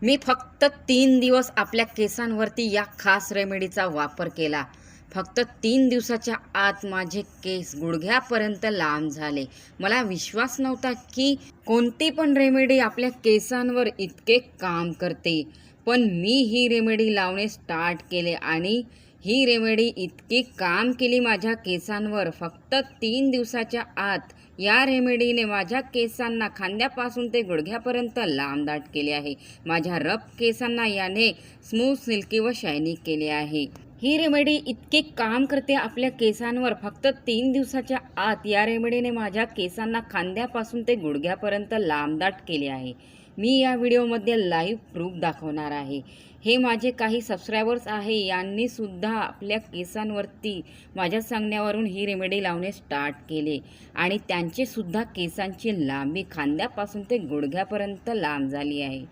मी फक्त 3 दिवस आपल्या केसांवरती या खास रेमेडीचा वापर केला. फक्त 3 दिवसाच्या आत माझे केस गुडघ्यापर्यंत लांब झाले. मला विश्वास नव्हता की कोणती पण रेमेडी आपल्या केसांवर इतके काम करते. पण मी ही रेमेडी लावणे स्टार्ट केले आणि ही रेमेडी इतकी काम केली माझ्या केसांवर. फक्त 3 दिवसाच्या आत या रेमेडीने माझ्या केसांना खांद्यापासून ते गुडघ्यापर्यंत लांबदाट केले आहे. माझ्या रफ केसांना याने स्मूथ, सिल्की व शायनी केले आहे. ही रेमेडी इतके काम करते आपल्या केसांवर. फक्त 3 दिवसाच्या आत या रेमेडीने माझ्या केसांना खांद्यापासून ते गुडघ्यापर्यंत लांबदाट केले आहे. मी या व्हिडिओमध्ये लाईव्ह प्रूफ दाखवणार आहे. हे माझे काही सबस्क्रायबर्स आहे, यांनी सुद्धा आपल्या केसांवरती माझ्या सांगण्यावरून ही रेमेडी लावणे स्टार्ट केले आणि त्यांचे सुद्धा केसांची लांबी खांद्यापासून ते गुडघ्यापर्यंत लांब झाली आहे,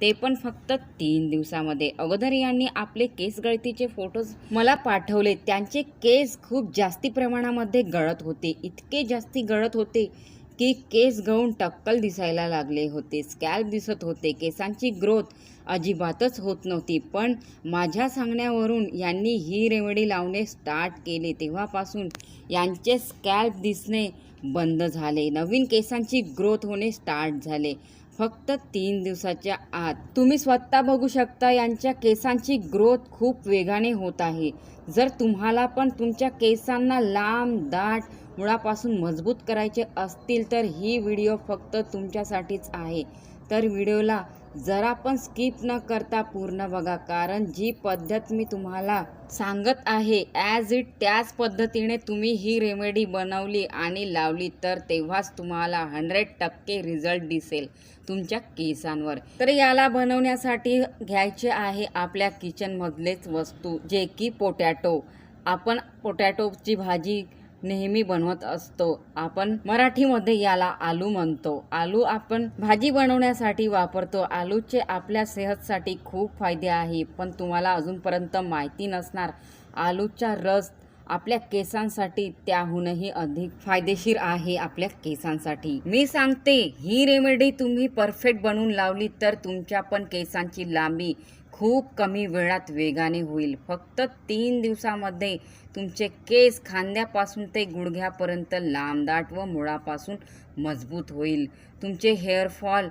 ते पण फक्त 3 दिवसामध्ये. अगोदर यांनी आपले केस गळतीचे फोटोज मला पाठवले. त्यांचे केस खूप जास्ती प्रमाणामध्ये गळत होते. इतके जास्ती गळत होते की केस गळून टक्कल दिसायला लागले होते, स्कॅल्प दिसत होते. केसांची ग्रोथ अजिबातच होत नव्हती. पण माझ्या सांगण्यावरून यांनी ही रेमेडी लावणे स्टार्ट केले. तेव्हापासून यांचे स्कॅल्प दिसणे बंद झाले. नवीन केसांची ग्रोथ होणे स्टार्ट झाले. फक्त 3 दिवसाच्या आत तुम्ही स्वतः बघू शकता यांच्या केसांची ग्रोथ खूप वेगाने होत आहे. जर तुम्हाला पण तुमच्या केसांना लांब, दाट, मुळापासून मजबूत करायचे असतील तर ही व्हिडिओ फक्त तुमच्यासाठीच आहे. तर व्हिडिओला जरा पण स्किप न करता पूर्ण बघा, कारण जी पद्धत मी तुम्हाला सांगत आहे ॲज इट त्याच पद्धतीने तुम्ही ही रेमेडी बनवली आणि लावली तर तेव्हाच तुम्हाला 100% रिझल्ट दिसेल तुमच्या केसांवर. तर याला बनवण्यासाठी घ्यायचे आहे आपल्या किचनमधलेच वस्तू, जे की पोटॅटो. आपण पोटॅटोची भाजी नेहमी बनवत असतो. आपण मराठीमध्ये याला आलू म्हणतो. आलू आपण भाजी बनवण्यासाठी वापरतो. आलूचे आपल्या सेहतसाठी खूप फायदे आहे, पण तुम्हाला अजूनपर्यंत माहिती नसणार. आलूचा रस आपल्या केसांसाठी त्याहूनही अधिक फायदेशीर आहे आपल्या केसांसाठी. मी सांगते, ही रेमेडी तुम्ही परफेक्ट बनवून लावली तर तुमच्या पण केसांची लांबी खूप कमी वेळात वेगाने होईल. फक्त 3 दिवसामध्ये तुमचे केस खांद्यापासून ते गुडघ्यापर्यंत लांबदाट व मुळापासून मजबूत होईल. तुमचे हेअरफॉल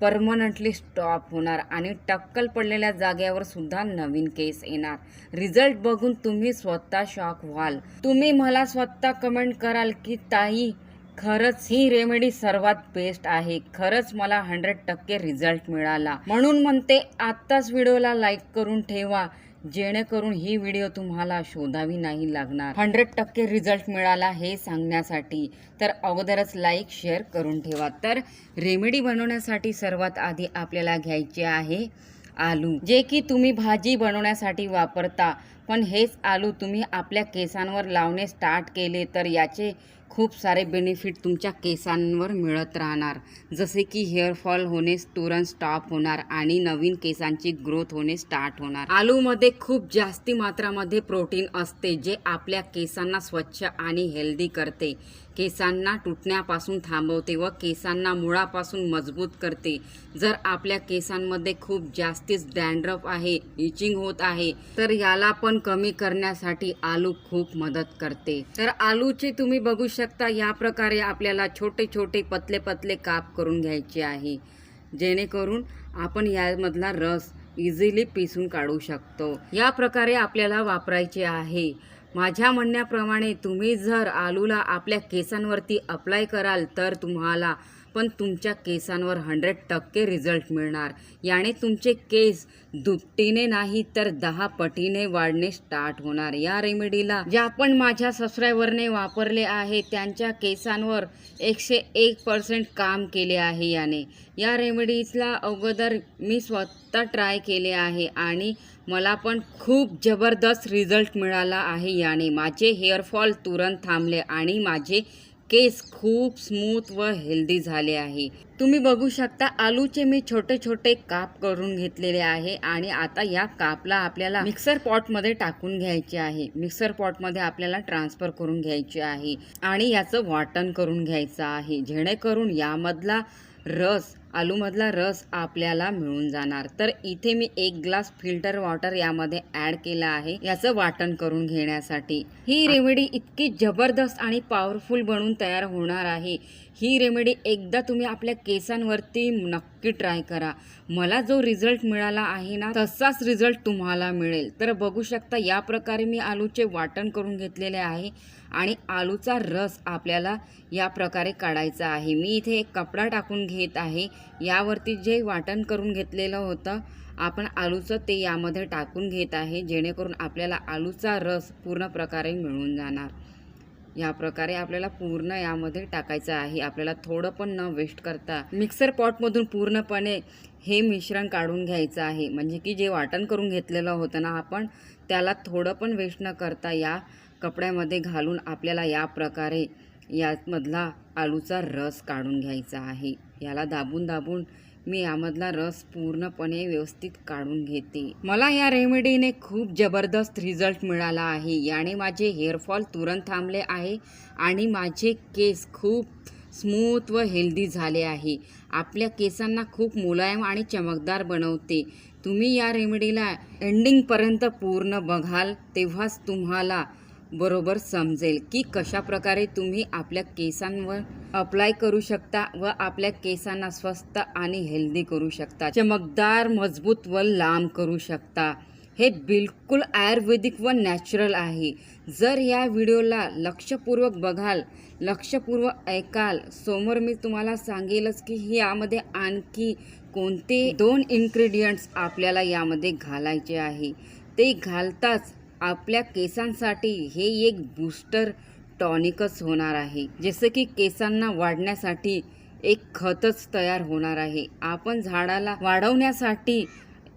परमनंटली स्टॉप होणार आणि टक्कल पडलेल्या जागेवर सुद्धा नवीन केस येणार. रिझल्ट बघून तुम्ही स्वतः शॉक व्हाल. तुम्ही मला स्वतः कमेंट कराल की ताई, खरंच ही रेमेडी सर्वात बेस्ट आहे. खरंच मला 100% रिझल्ट मिळाला. म्हणून म्हणते, आत्ताच व्हिडिओला लाईक करून ठेवा, जेणेकरून ही व्हिडिओ तुम्हाला शोधावी नाही लागणार. 100% रिझल्ट मिळाला हे सांगण्यासाठी. तर अगोदरच लाईक, शेअर करून ठेवा. तर रेमेडी बनवण्यासाठी सर्वात आधी आपल्याला घ्यायचे आहे आलू, जे की तुम्ही भाजी बनवण्यासाठी वापरता. पण हेच आलू तुम्ही आपल्या केसांवर लावणे स्टार्ट केले तर याचे खूप सारे बेनिफिट तुमच्या केसांवर मिळत राहणार. जसे की हेअरफॉल होणे तुरंत स्टॉप होणार आणि नवीन केसांची ग्रोथ होणे स्टार्ट होणार. आलूमध्ये खूप जास्ती मात्रामध्ये प्रोटीन असते, जे आपल्या केसांना स्वच्छ आणि हेल्दी करते, केसांना तुटण्यापासून थांबवते व केसांना मुळापासून मजबूत करते. जर आपल्या केसांमध्ये खूप जास्तीच डॅन्ड्रफ आहे, इचिंग होत आहे, तर याला पण कमी करण्यासाठी आलू खूप मदत करते. तर आलूचे तुम्ही बघू शकता, या प्रकारे आपल्याला छोटे छोटे पतले पतले काप करून घ्यायचे आहे, जेणेकरून आपण यामधला रस इझिली पिसून काढू शकतो. या प्रकारे आपल्याला वापरायचे आहे. माझ्या म्हणण्याप्रमाणे तुम्ही जर आलूला आपल्या केसांवरती अप्लाय कराल तर तुम्हाला पण तुमच्या केसांवर 100% रिझल्ट मिळणार. याने तुमचे केस दुपटीने नाही तर 10 पटीने वाढणे स्टार्ट होणार. या रेमेडीला ज्या पण माझ्या सबस्क्रायबरने वापरले आहे त्यांच्या केसांवर 101% काम केले आहे याने. या रेमेडीजला अगोदर मी स्वतः ट्राय केले आहे आणि मला पण खूप जबरदस्त रिझल्ट मिळाला आहे याने. माझे हेअरफॉल तुरंत थांबले आणि माझे केस खूप स्मूथ व हेल्दी झाले आहे. तुम्ही बघू शकता, आलूचे मी छोटे छोटे काप करून घेतलेले आहे आणि आता या कापला आपल्याला मिक्सर पॉटमध्ये टाकून घ्यायचे आहे. मिक्सर पॉटमध्ये आपल्याला ट्रान्सफर करून घ्यायचे आहे आणि याचं वाटण करून घ्यायचं आहे, जेणेकरून यामधला रस आलूमधला रस आपल्याला मिळून जाणार। तर इथे मी 1 ग्लास फिल्टर वॉटर यामध्ये ॲड केलं आहे याचं वाटण करून घेण्यासाठी। ही रेमेडी इतकी जबरदस्त आणि पॉवरफुल बनून तयार होणार आहे। ही रेमेडी एकदा तुम्ही आपल्या केसांवरती नक्की ट्राय करा। मला जो रिझल्ट मिळाला आहे ना तसाच रिझल्ट तुम्हाला मिळेल। तर बघू शकता या प्रकारे मी आलूचे वाटण करून घेतलेले आहे आणि आलूचा रस आपल्याला या प्रकारे काढायचा आहे। मी इथे एक कपडा टाकून घेत आहे। यावरती जे वाटण करून घेतलेलं होतं आपण आलूचं ते यामध्ये टाकून घेत आहे, जेणेकरून आपल्याला आलूचा रस पूर्ण प्रकारे मिळून जाणार। या प्रकारे आपल्याला पूर्ण यामध्ये टाकायचं आहे। आपल्याला थोडं पण न वेस्ट करता मिक्सर पॉटमधून पूर्णपणे हे मिश्रण काढून घ्यायचं आहे। म्हणजे की जे वाटण करून घेतलेलं होतं ना आपण त्याला थोडं पण वेस्ट न करता या कपड्यामध्ये घालून आपल्याला या प्रकारे यामधला आलूचा रस काढून घ्यायचा आहे। याला दाबून दाबून मी यामधला रस पूर्णपणे व्यवस्थित काढून घेते। मला या रेमेडीने खूप जबरदस्त रिझल्ट मिळाला आहे। याने माझे हेअरफॉल तुरंत थांबले आहे आणि माझे केस खूप स्मूथ व हेल्दी झाले आहे। आपल्या केसांना खूप मुलायम आणि चमकदार बनवते। तुम्ही या रेमेडीला एंडिंगपर्यंत पूर्ण बघाल तेव्हाच तुम्हाला बरोबर समजेल की कशा प्रकारे तुम्ही आपल्या केसांवर अप्लाय करू शकता व आपल्या केसांना स्वस्त आणि हेल्दी करू शकता, चमकदार, मजबूत व लांब करू शकता। हे बिलकुल आयुर्वेदिक व नॅचरल आहे। जर या व्हिडिओला लक्षपूर्वक बघाल, लक्षपूर्वक ऐकाल, समोर मी तुम्हाला सांगेलच की यामध्ये आणखी कोणते 2 इन्ग्रेडियंट्स आपल्याला यामध्ये घालायचे आहे। ते घालताच आपल्या केसांसाठी हे एक बूस्टर टॉनिकच होणार आहे। जसे की केसांना वाढण्यासाठी एक खतच तयार होणार आहे। आपण झाडाला वाढवण्यासाठी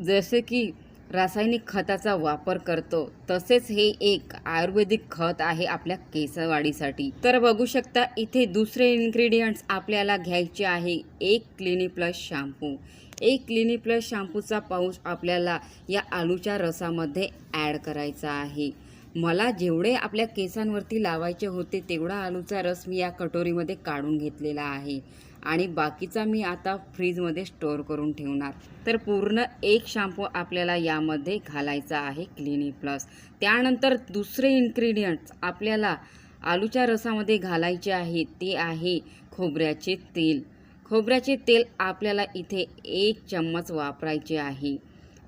जसे की रासायनिक खताचा वापर करतो तसेच हे एक आयुर्वेदिक खत आहे आपल्या केसवाढीसाठी। तर बघू शकता इथे दुसरे इन्ग्रेडियंट्स आपल्याला घ्यायचे आहे 1 clinic plus shampoo. 1 clinic plus शॅम्पूचा पाऊच आपल्याला या आलूच्या रसामध्ये ॲड करायचा आहे। मला जेवढे आपल्या केसांवरती लावायचे होते तेवढा आलूचा रस मी या कटोरीमध्ये काढून घेतलेला आहे आणि बाकीचा मी आता फ्रीजमध्ये स्टोअर करून ठेवणार। तर पूर्ण 1 शॅम्पू आपल्याला यामध्ये घालायचा आहे क्लिनिक प्लस। त्यानंतर दुसरे इन्ग्रेडियंट्स आपल्याला आलूच्या रसामध्ये घालायचे आहे ते आहे खोबऱ्याचे तेल। खोबऱ्याचे तेल आपल्याला इथे 1 चम्मच वापरायचे आहे।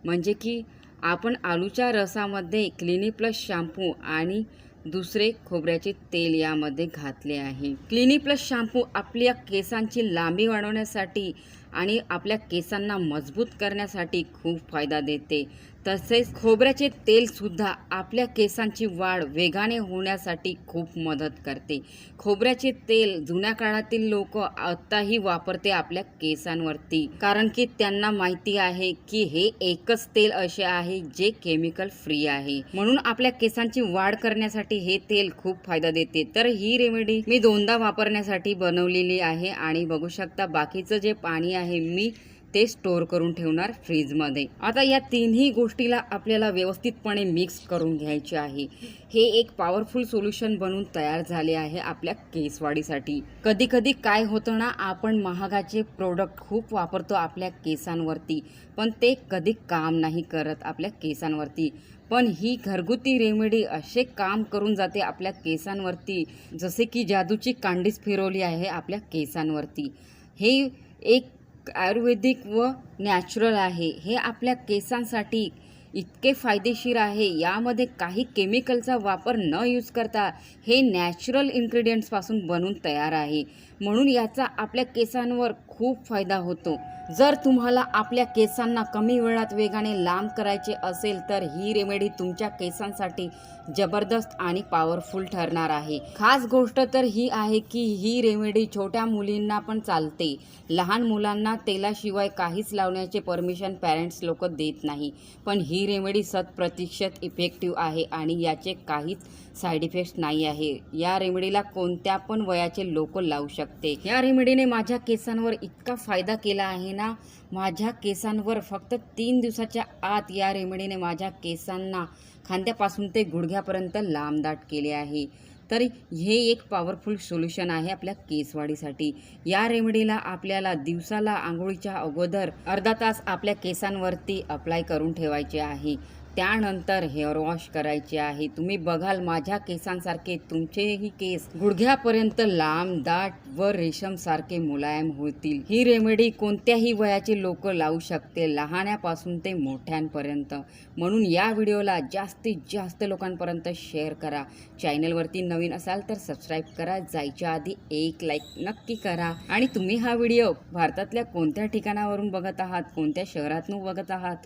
म्हणजे की आपण आलूच्या रसामध्ये क्लिनिक प्लस शॅम्पू आणि दुसरे खोबऱ्याचे तेल यामध्ये घातले आहे। क्लिनिक प्लस शॅम्पू आपल्या केसांची लांबी वाढवण्यासाठी आणि आपल्या केसांना मजबूत करण्यासाठी खूप फायदा देते। तसेच खोबऱ्याचे तेल सुद्धा आपल्या केसांची वाढ वेगाने होण्यासाठी खूप मदत करते। खोबऱ्याचे तेल जुन्या काळातील लोक आताही वापरते आपल्या केसांवरती, कारण की त्यांना माहिती आहे की हे एकच तेल असे आहे जे केमिकल फ्री आहे। म्हणून आपल्या केसांची वाढ करण्यासाठी हे तेल खूप फायदा देते। तर ही रेमेडी मी 2दा वापरण्यासाठी बनवलेली आहे आणि बघू शकता बाकीचं जे पाणी आहे मी ते स्टोअर करून ठेवणार फ्रीजमध्ये। आता या तिन्ही गोष्टीला आपल्याला व्यवस्थितपणे मिक्स करून घ्यायचे आहे। हे एक पॉवरफुल सोल्युशन बनून तयार झाले आहे आपल्या केसवाढीसाठी। कधी कधी काय होतं ना, आपण महागाचे प्रोडक्ट खूप वापरतो आपल्या केसांवरती, पण ते कधी काम नाही करत आपल्या केसांवरती। पण ही घरगुती रेमेडी असे काम करून जाते आपल्या केसांवरती जसे की जादूची कांडीच फिरवली आहे आपल्या केसांवरती। हे एक आयुर्वेदिक व नॅचरल आहे। हे आपल्या केसांसाठी इतके फायदेशीर आहे। यामध्ये काही केमिकलचा वापर न यूज करता हे नॅचरल इन्ग्रेडियंट्सपासून बनून तयार आहे, म्हणून याचा आपल्या केसांवर खूप फायदा होतो। जर तुम्हाला आपल्या केसांना कमी वेळात वेगाने लांब करायचे असेल तर ही रेमेडी तुमच्या केसांसाठी जबरदस्त आणि पॉवरफुल ठरणार आहे। खास गोष्ट तर ही आहे की ही रेमेडी छोट्या मुलींना पण चालते। लहान मुलांना तेलाशिवाय काहीच लावण्याचे परमिशन पॅरेंट्स लोक देत नाही, पण ही रेमेडी 100% इफेक्टिव्ह आहे आणि याचे काहीच साईड इफेक्ट्स नाही आहे। या रेमेडीला कोणत्या पण वयाचे लोक लावू शकते। या रेमेडीने माझ्या केसांवर इतका फायदा केला आहे ना, माझ्या केसांवर फक्त 3 दिवसाच्या आत या रेमेडीने माझ्या केसांना खांद्यापासून ते गुडघ्यापर्यंत लांबदाट केले आहे। तर हे एक पॉवरफुल सोल्युशन आहे आपल्या केसवाढीसाठी. या रेमेडीला आपल्याला दिवसाला आंघोळीच्या अगोदर अर्धा तास आपल्या केसांवरती अप्लाय करून ठेवायचे आहे. त्यानंतर हेअर वॉश करायचे आहे. तुम्ही बघाल माझ्या केसांसारखे तुमचेही केस गुडघ्यापर्यंत लांब, दाट व रेशमसारखे मुलायम होतील. ही रेमेडी कोणत्याही वयाचे लोक लावू शकते, लहानापासून ते मोठ्यांपर्यंत. म्हणून या व्हिडिओला जास्तीत जास्त लोकांपर्यंत शेअर करा. चॅनलवरती नवीन असाल तर सबस्क्राईब करा. जायच्या आधी एक लाईक नक्की करा. आणि तुम्ही हा व्हिडिओ भारतातल्या कोणत्या ठिकाणावरून बघत आहात, कोणत्या शहरातून बघत आहात,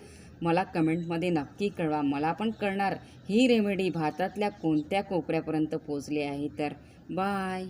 मला कमेंटमध्ये नक्की कळवा. मला पण कळणार ही रेमेडी भारतातल्या कोणत्या कोपऱ्यापर्यंत पोहोचली आहे. तर बाय.